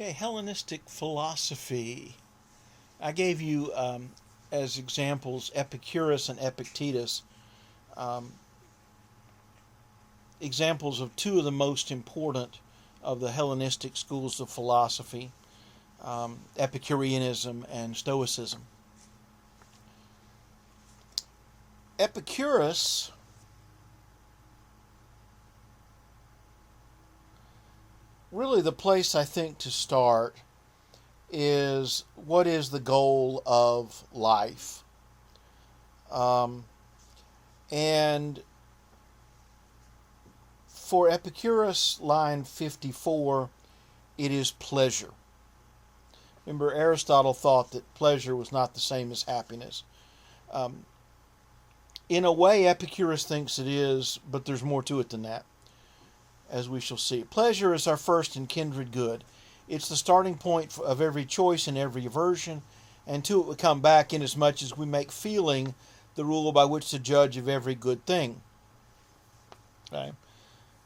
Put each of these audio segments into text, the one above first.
Okay, Hellenistic philosophy. I gave you as examples Epicurus and Epictetus, um, examples of two of the most important of the Hellenistic schools of philosophy, Epicureanism and Stoicism. Epicurus really the place I think to start is what is the goal of life. And for Epicurus, line 54, it is pleasure. Remember, Aristotle thought that pleasure was not the same as happiness. In a way, Epicurus thinks it is, but there's more to it than that, as we shall see. Pleasure is our first and kindred good. It's the starting point of every choice and every aversion, and to it we come back inasmuch as we make feeling the rule by which to judge of every good thing. Okay?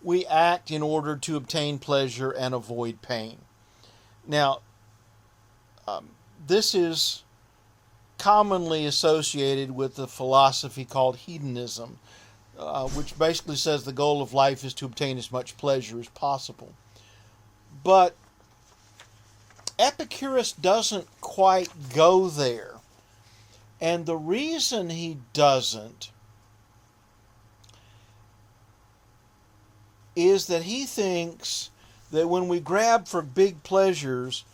We act in order to obtain pleasure and avoid pain. Now, this is commonly associated with the philosophy called hedonism, which basically says the goal of life is to obtain as much pleasure as possible. But Epicurus doesn't quite go there. And the reason he doesn't is that he thinks that when we grab for big pleasures,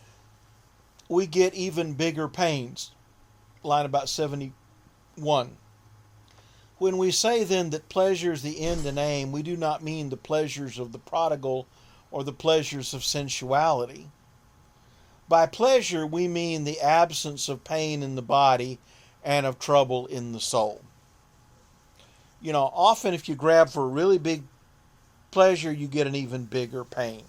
we get even bigger pains. Line about 71. When we say then that pleasure is the end and aim, we do not mean the pleasures of the prodigal or the pleasures of sensuality. By pleasure, we mean the absence of pain in the body and of trouble in the soul. You know, often if you grab for a really big pleasure, you get an even bigger pain.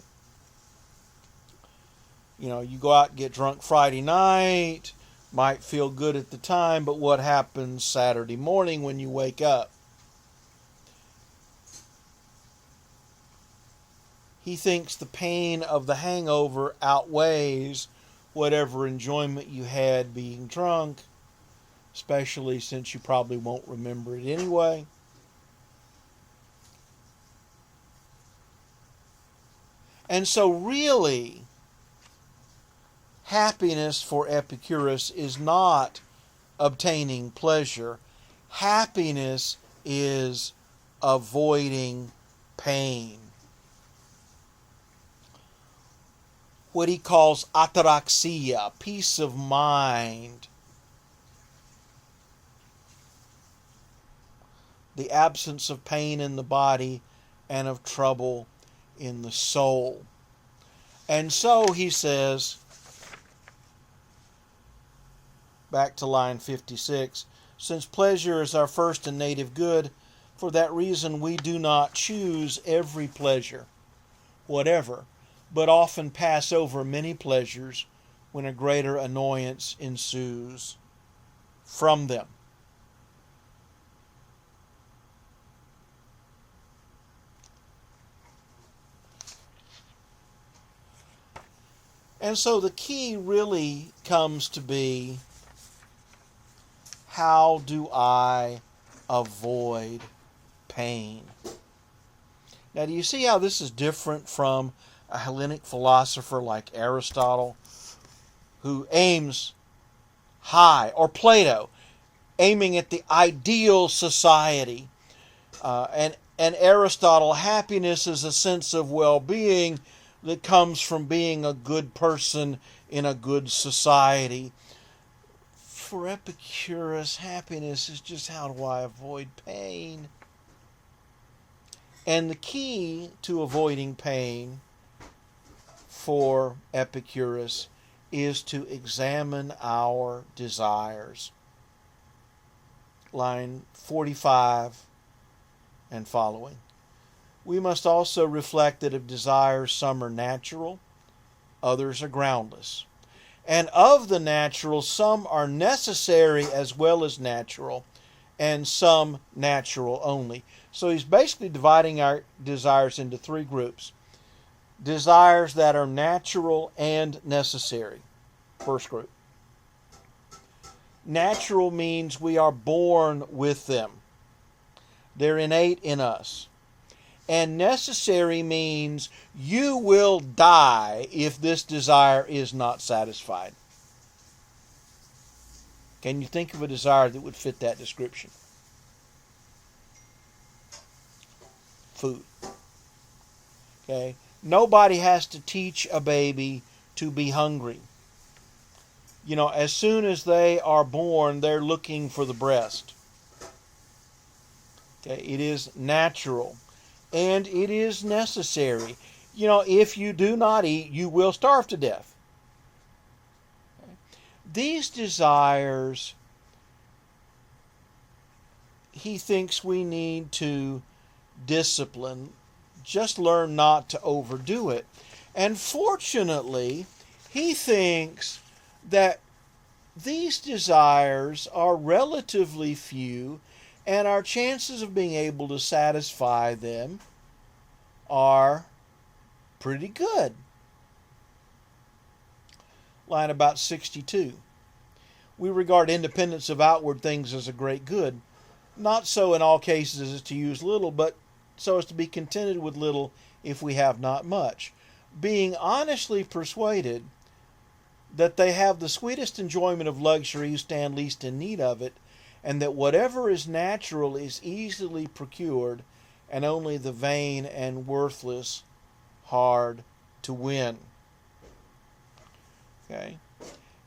You know, you go out and get drunk Friday night, might feel good at the time, but what happens Saturday morning when you wake up? He thinks the pain of the hangover outweighs whatever enjoyment you had being drunk, especially since you probably won't remember it anyway. And so really, happiness for Epicurus is not obtaining pleasure. Happiness is avoiding pain. What he calls ataraxia, peace of mind. The absence of pain in the body and of trouble in the soul. And so he says, back to line 56, since pleasure is our first and native good, for that reason we do not choose every pleasure, whatever, but often pass over many pleasures when a greater annoyance ensues from them. And so the key really comes to be, how do I avoid pain? Now, do you see how this is different from a Hellenic philosopher like Aristotle, who aims high, or Plato, aiming at the ideal society? And Aristotle, happiness is a sense of well-being that comes from being a good person in a good society. For Epicurus, happiness is just how do I avoid pain? And the key to avoiding pain for Epicurus is to examine our desires. Line 45 and following. We must also reflect that of desires some are natural, others are groundless. And of the natural, some are necessary as well as natural, and some natural only. So he's basically dividing our desires into three groups. desires that are natural and necessary. First group. Natural means we are born with them. They're innate in us. And necessary means you will die if this desire is not satisfied. Can you think of a desire that would fit that description? Food. Okay? Nobody has to teach a baby to be hungry. You know, as soon as they are born, they're looking for the breast. Okay? It is natural. And it is necessary. You know, if you do not eat, you will starve to death. Okay? These desires, he thinks we need to discipline. Just learn not to overdo it. And fortunately, he thinks that these desires are relatively few, and our chances of being able to satisfy them are pretty good. Line about 62. We regard independence of outward things as a great good. Not so in all cases as to use little, but so as to be contented with little if we have not much, being honestly persuaded that they have the sweetest enjoyment of luxury who stand least in need of it, and that whatever is natural is easily procured, and only the vain and worthless hard to win. Okay?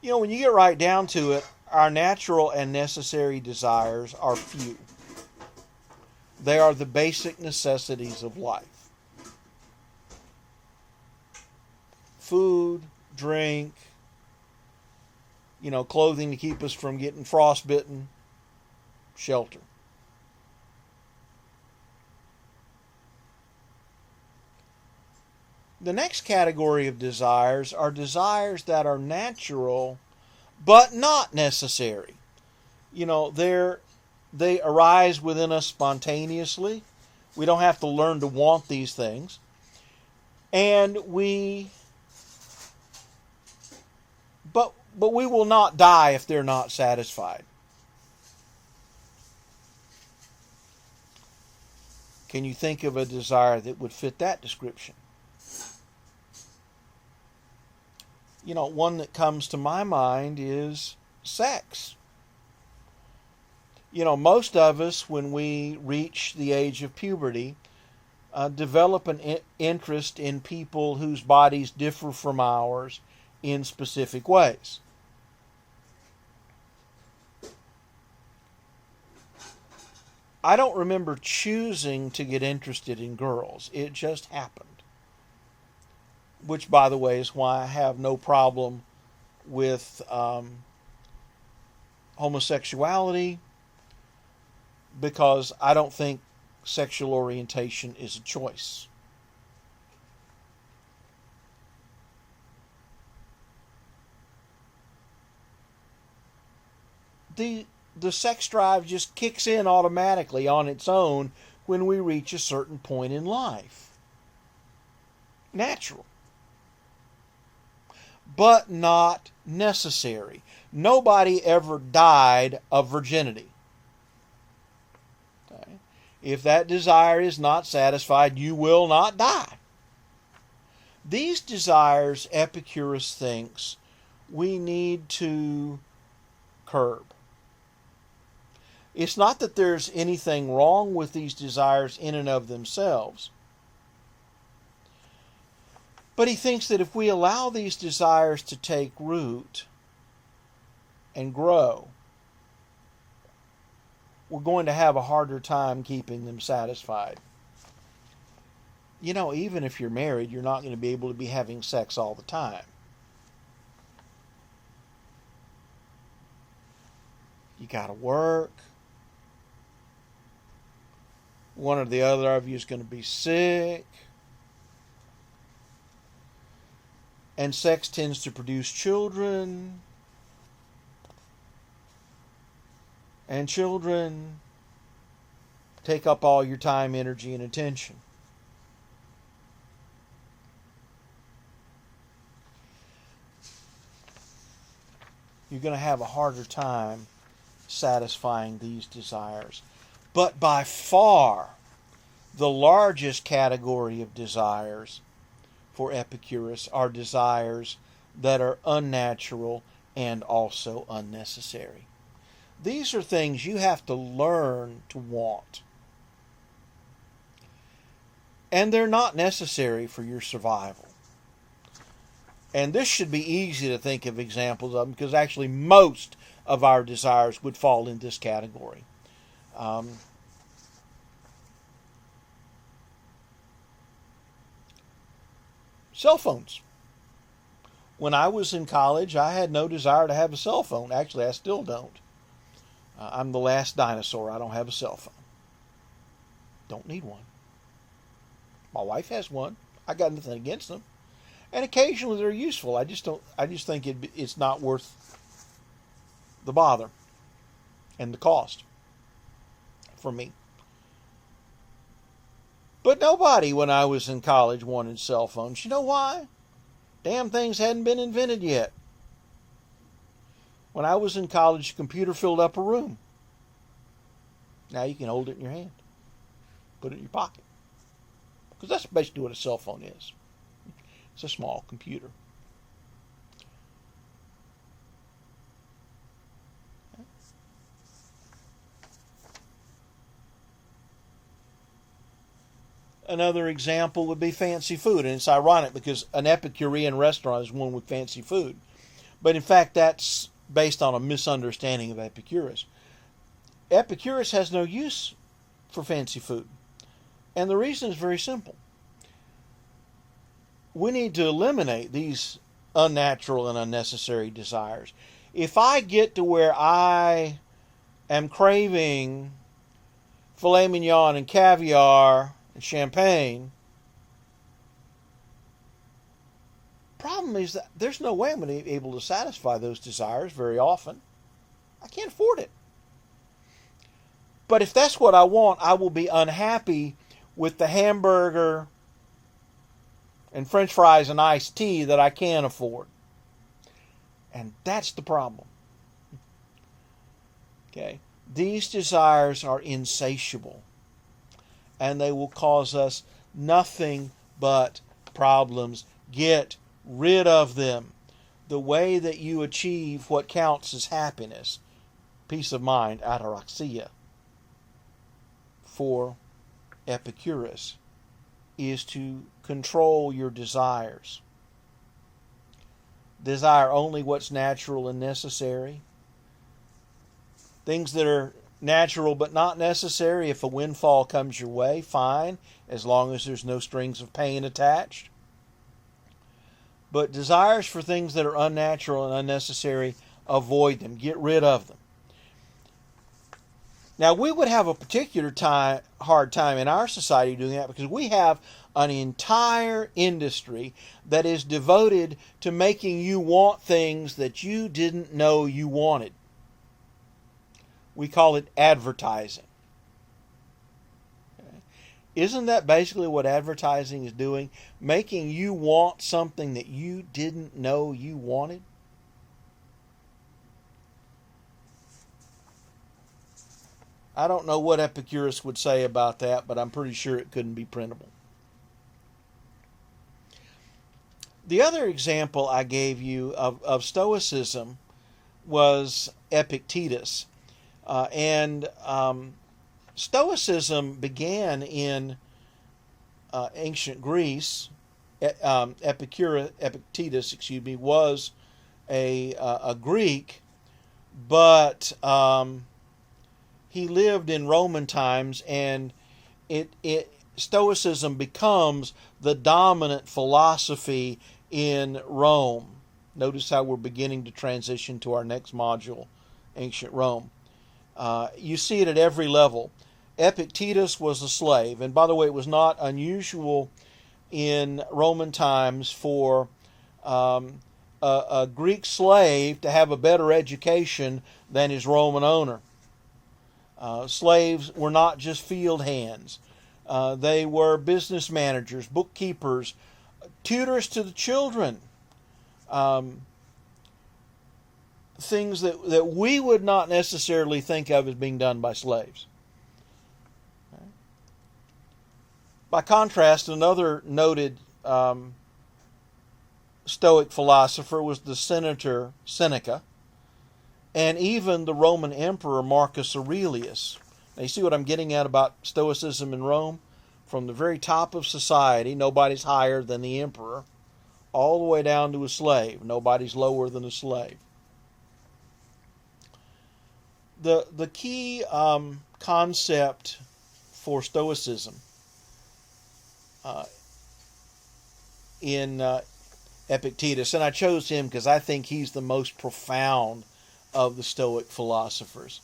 You know, when you get right down to it, our natural and necessary desires are few. They are the basic necessities of life. Food, drink, you know, clothing to keep us from getting frostbitten, shelter. The next category of desires are desires that are natural but not necessary. You know, they arise within us spontaneously. We don't have to learn to want these things. And but we will not die if they're not satisfied. Can you think of a desire that would fit that description? You know, one that comes to my mind is sex. You know, most of us, when we reach the age of puberty, develop an interest in people whose bodies differ from ours in specific ways. I don't remember choosing to get interested in girls. It just happened. Which, by the way, is why I have no problem with homosexuality, because I don't think sexual orientation is a choice. The sex drive just kicks in automatically on its own when we reach a certain point in life. Natural. But not necessary. Nobody ever died of virginity. Okay? If that desire is not satisfied, you will not die. These desires, Epicurus thinks, we need to curb. It's not that there's anything wrong with these desires in and of themselves. But he thinks that if we allow these desires to take root and grow, we're going to have a harder time keeping them satisfied. You know, even if you're married, you're not going to be able to be having sex all the time. You got to work. One or the other of you is going to be sick. And sex tends to produce children. And children take up all your time, energy, and attention. you're going to have a harder time satisfying these desires. But by far, the largest category of desires for Epicurus are desires that are unnatural and also unnecessary. These are things you have to learn to want. And they're not necessary for your survival. And this should be easy to think of examples of them, because actually most of our desires would fall in this category. Cell phones. When I was in college, I had no desire to have a cell phone. Actually, I still don't. I'm the last dinosaur. I don't have a cell phone. Don't need one. My wife has one. I got nothing against them. And occasionally they're useful. I just think it's not worth the bother and the cost for me. But nobody when I was in college wanted cell phones. You know why? Damn things hadn't been invented yet. When I was in college, the computer filled up a room. Now you can hold it in your hand. Put it in your pocket. Because that's basically what a cell phone is. It's a small computer. Another example would be fancy food. And it's ironic because an Epicurean restaurant is one with fancy food. But in fact, that's based on a misunderstanding of Epicurus. Epicurus has no use for fancy food. And the reason is very simple. We need to eliminate these unnatural and unnecessary desires. If I get to where I am craving filet mignon and caviar and champagne, problem is that there's no way I'm going to be able to satisfy those desires very often. I can't afford it. But if that's what I want, I will be unhappy with the hamburger and French fries and iced tea that I can afford. And that's the problem. Okay? These desires are insatiable. And they will cause us nothing but problems. Get rid of them. The way that you achieve what counts as happiness, peace of mind, ataraxia, for Epicurus, is to control your desires. Desire only what's natural and necessary. Things that are natural but not necessary, if a windfall comes your way, fine, as long as there's no strings of pain attached. But desires for things that are unnatural and unnecessary, avoid them. Get rid of them. Now, we would have a particular hard time in our society doing that because we have an entire industry that is devoted to making you want things that you didn't know you wanted. We call it advertising. Okay. Isn't that basically what advertising is doing? Making you want something that you didn't know you wanted? I don't know what Epicurus would say about that, but I'm pretty sure it couldn't be printable. The other example I gave you of Stoicism was Epictetus. Stoicism began in ancient Greece. Epictetus, was a Greek, but he lived in Roman times, and Stoicism becomes the dominant philosophy in Rome. Notice how we're beginning to transition to our next module, Ancient Rome. You see it at every level. Epictetus was a slave, and by the way, it was not unusual in Roman times for a Greek slave to have a better education than his Roman owner. Slaves were not just field hands. They were business managers, bookkeepers, tutors to the children, things that we would not necessarily think of as being done by slaves. By contrast, another noted Stoic philosopher was the senator Seneca, and even the Roman emperor Marcus Aurelius. Now you see what I'm getting at about Stoicism in Rome? From the very top of society, nobody's higher than the emperor, all the way down to a slave. Nobody's lower than a slave. The key concept for Stoicism in Epictetus, and I chose him because I think he's the most profound of the Stoic philosophers.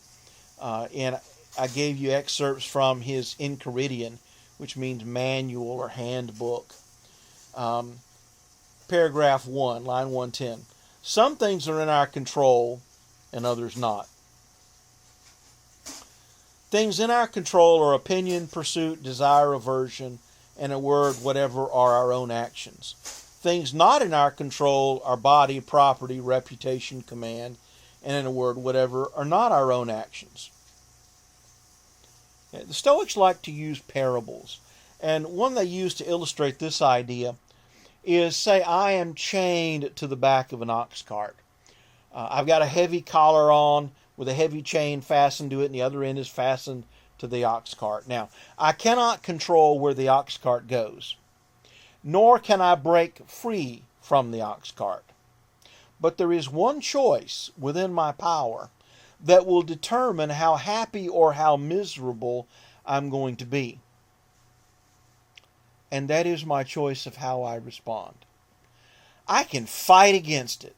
And I gave you excerpts from his Enchiridion, which means manual or handbook. Paragraph 1, line 110. Some things are in our control and others not. Things in our control are opinion, pursuit, desire, aversion, and a word, whatever are our own actions. Things not in our control are body, property, reputation, command, and in a word, whatever are not our own actions. The Stoics like to use parables, and one they use to illustrate this idea is, say, I am chained to the back of an ox cart. I've got a heavy collar on with a heavy chain fastened to it, and the other end is fastened to the ox cart. Now, I cannot control where the ox cart goes, nor can I break free from the ox cart. But there is one choice within my power that will determine how happy or how miserable I'm going to be. And that is my choice of how I respond. I can fight against it,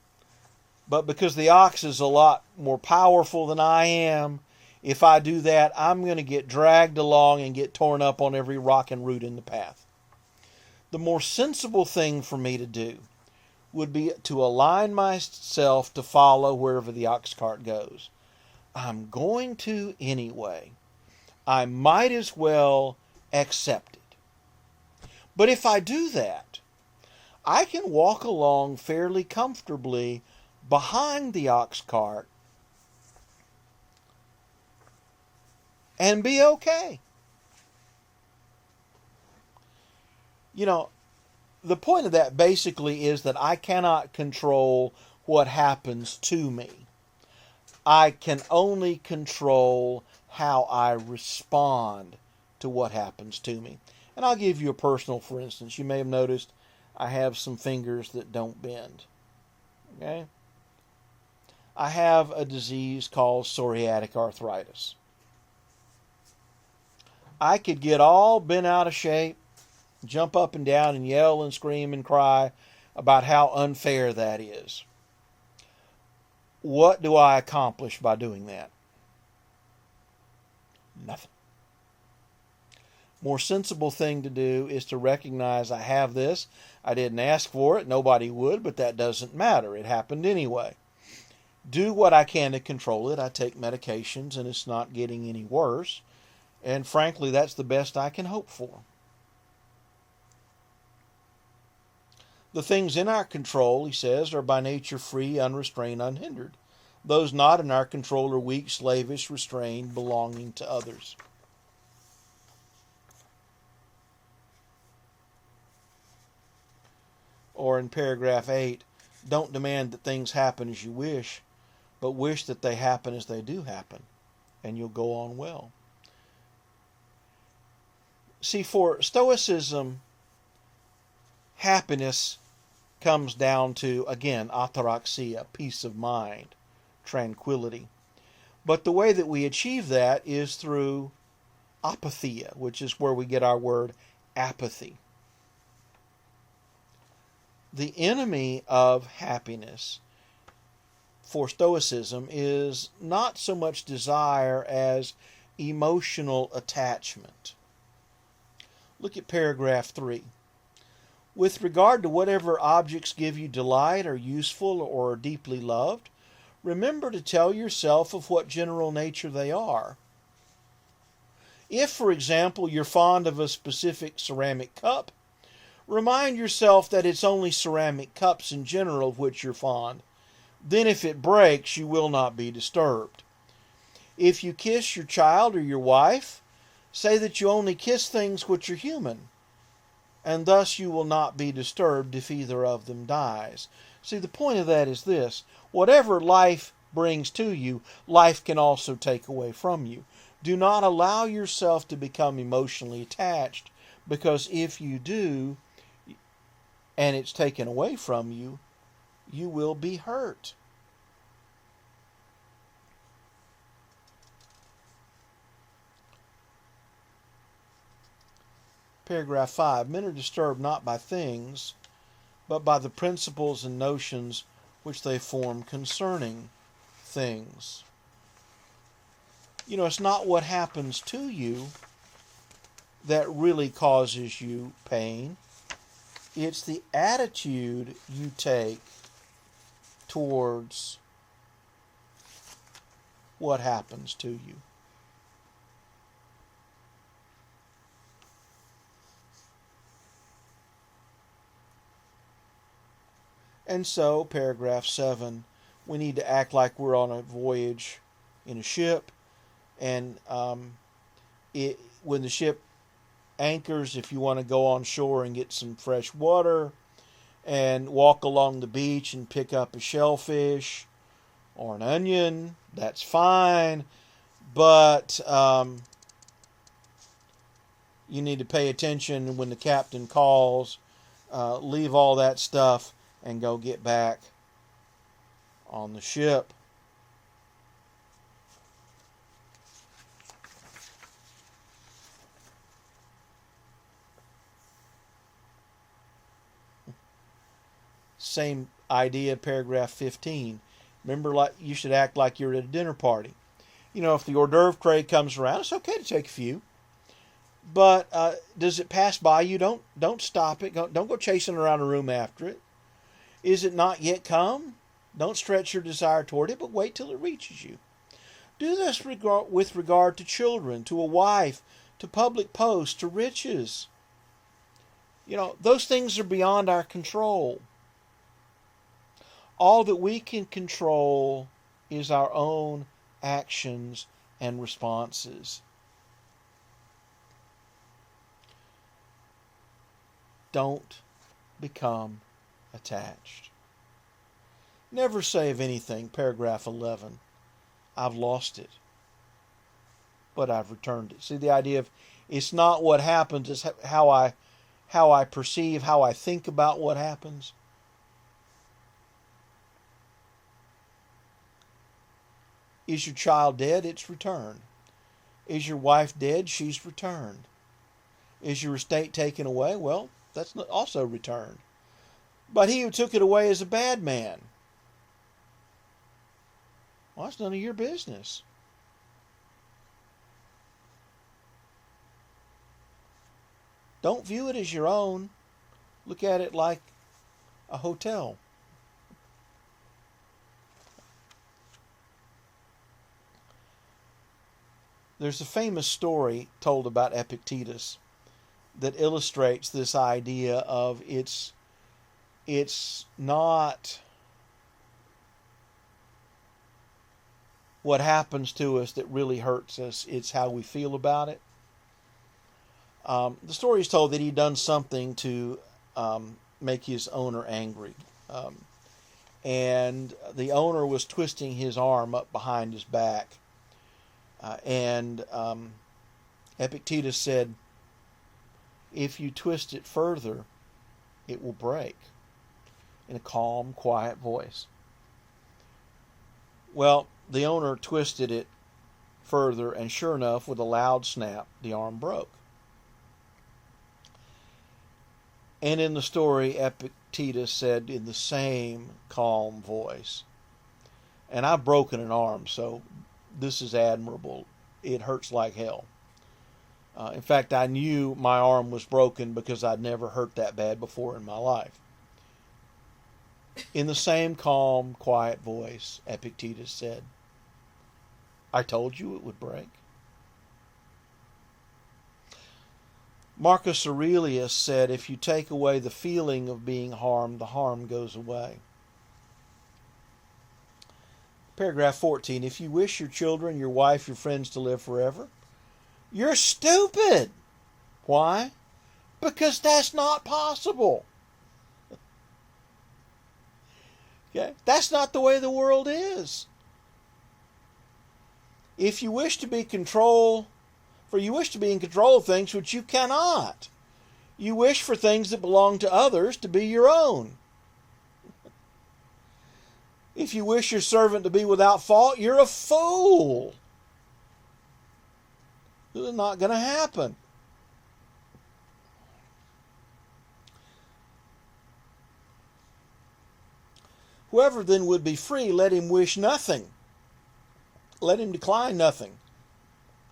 but because the ox is a lot more powerful than I am, if I do that, I'm going to get dragged along and get torn up on every rock and root in the path. The more sensible thing for me to do would be to align myself to follow wherever the ox cart goes. I'm going to anyway. I might as well accept it. But if I do that, I can walk along fairly comfortably behind the ox cart and be okay. You know, the point of that basically is that I cannot control what happens to me. I can only control how I respond to what happens to me. And I'll give you a personal, for instance. You may have noticed I have some fingers that don't bend. Okay? I have a disease called psoriatic arthritis. I could get all bent out of shape, jump up and down and yell and scream and cry about how unfair that is. What do I accomplish by doing that? Nothing. More sensible thing to do is to recognize I have this. I didn't ask for it. Nobody would, but that doesn't matter. It happened anyway. Do what I can to control it. I take medications and it's not getting any worse. And frankly, that's the best I can hope for. The things in our control, he says, are by nature free, unrestrained, unhindered. Those not in our control are weak, slavish, restrained, belonging to others. Or in paragraph 8, don't demand that things happen as you wish, but wish that they happen as they do happen, and you'll go on well. See, for Stoicism, happiness comes down to, again, ataraxia, peace of mind, tranquility. But the way that we achieve that is through apatheia, which is where we get our word apathy. The enemy of happiness for Stoicism is not so much desire as emotional attachment. Look at paragraph 3. With regard to whatever objects give you delight, are useful, or are deeply loved, remember to tell yourself of what general nature they are. If, for example, you're fond of a specific ceramic cup, remind yourself that it's only ceramic cups in general of which you're fond, Then if it breaks, you will not be disturbed. If you kiss your child or your wife, say that you only kiss things which are human, and thus you will not be disturbed if either of them dies. See, the point of that is this: whatever life brings to you, life can also take away from you. Do not allow yourself to become emotionally attached, because if you do, and it's taken away from you, you will be hurt. Paragraph 5. Men are disturbed not by things, but by the principles and notions which they form concerning things. You know, it's not what happens to you that really causes you pain. It's the attitude you take towards what happens to you. And so, paragraph 7, we need to act like we're on a voyage in a ship, and when the ship anchors, if you want to go on shore and get some fresh water and walk along the beach and pick up a shellfish or an onion, that's fine, but you need to pay attention when the captain calls. Leave all that stuff and go get back on the ship. Same idea, paragraph 15. Remember, like you should act like you're at a dinner party. You know, if the hors d'oeuvre tray comes around, it's okay to take a few. But does it pass by you? Don't stop it. Don't go chasing around a room after it. Is it not yet come? Don't stretch your desire toward it, but wait till it reaches you. Do this with regard to children, to a wife, to public posts, to riches. You know, those things are beyond our control. All that we can control is our own actions and responses. Don't become attached. Never say of anything, paragraph 11, I've lost it, but I've returned it. See the idea of it's not what happens, it's how I perceive, how I think about what happens. Is your child dead? It's returned. Is your wife dead? She's returned. Is your estate taken away? Well, that's also returned. But he who took it away is a bad man. Well, that's none of your business. Don't view it as your own. Look at it like a hotel. There's a famous story told about Epictetus that illustrates this idea of it's not what happens to us that really hurts us, it's how we feel about it. The story is told that he'd done something to make his owner angry. And the owner was twisting his arm up behind his back. And Epictetus said, if you twist it further, it will break, in a calm, quiet voice. Well, the owner twisted it further, and sure enough, with a loud snap, the arm broke. And in the story, Epictetus said in the same calm voice, and I've broken an arm, so this is admirable. It hurts like hell. In fact, I knew my arm was broken because I'd never hurt that bad before in my life. In the same calm, quiet voice, Epictetus said, I told you it would break. Marcus Aurelius said, if you take away the feeling of being harmed, the harm goes away. Paragraph 14. If you wish your children, your wife, your friends to live forever, you're stupid. Why? Because that's not possible. Okay? That's not the way the world is. If you wish to be in control of things which you cannot. You wish for things that belong to others to be your own. If you wish your servant to be without fault, you're a fool. It's not going to happen. Whoever then would be free, let him wish nothing. Let him decline nothing,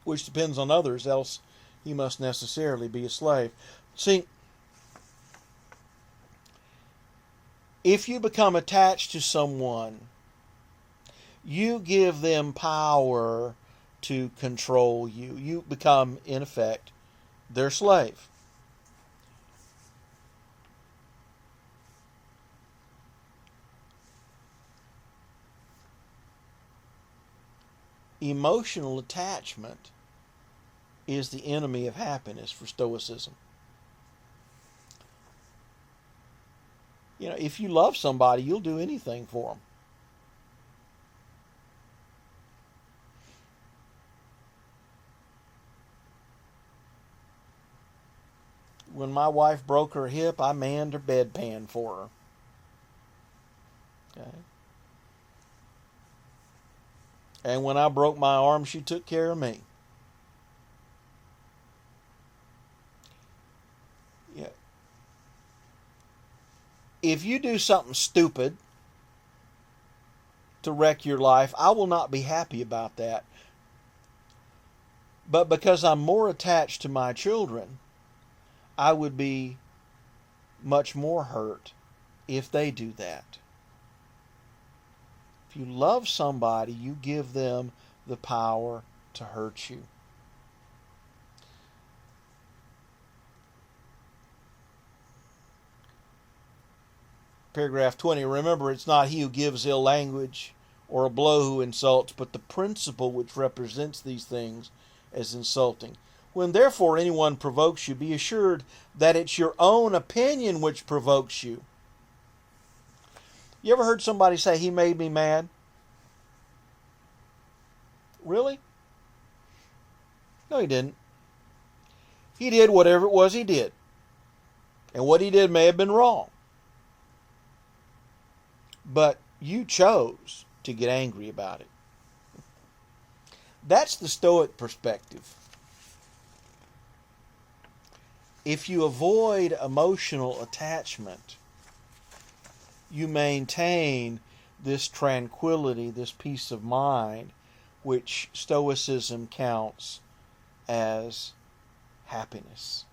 which depends on others, else he must necessarily be a slave. See, if you become attached to someone, you give them power to control you. You become, in effect, their slave. Emotional attachment is the enemy of happiness for Stoicism. If you love somebody, you'll do anything for them. When my wife broke her hip, I manned her bedpan for her. Okay. And when I broke my arm, she took care of me. Yeah. If you do something stupid to wreck your life, I will not be happy about that. But because I'm more attached to my children, I would be much more hurt if they do that. If you love somebody, you give them the power to hurt you. Paragraph 20. Remember, it's not he who gives ill language or a blow who insults, but the principle which represents these things as insulting. When therefore anyone provokes you, be assured that it's your own opinion which provokes you. You ever heard somebody say, he made me mad? Really? No, he didn't. He did whatever it was he did. And what he did may have been wrong. But you chose to get angry about it. That's the Stoic perspective. If you avoid emotional attachment, you maintain this tranquility, this peace of mind, which Stoicism counts as happiness.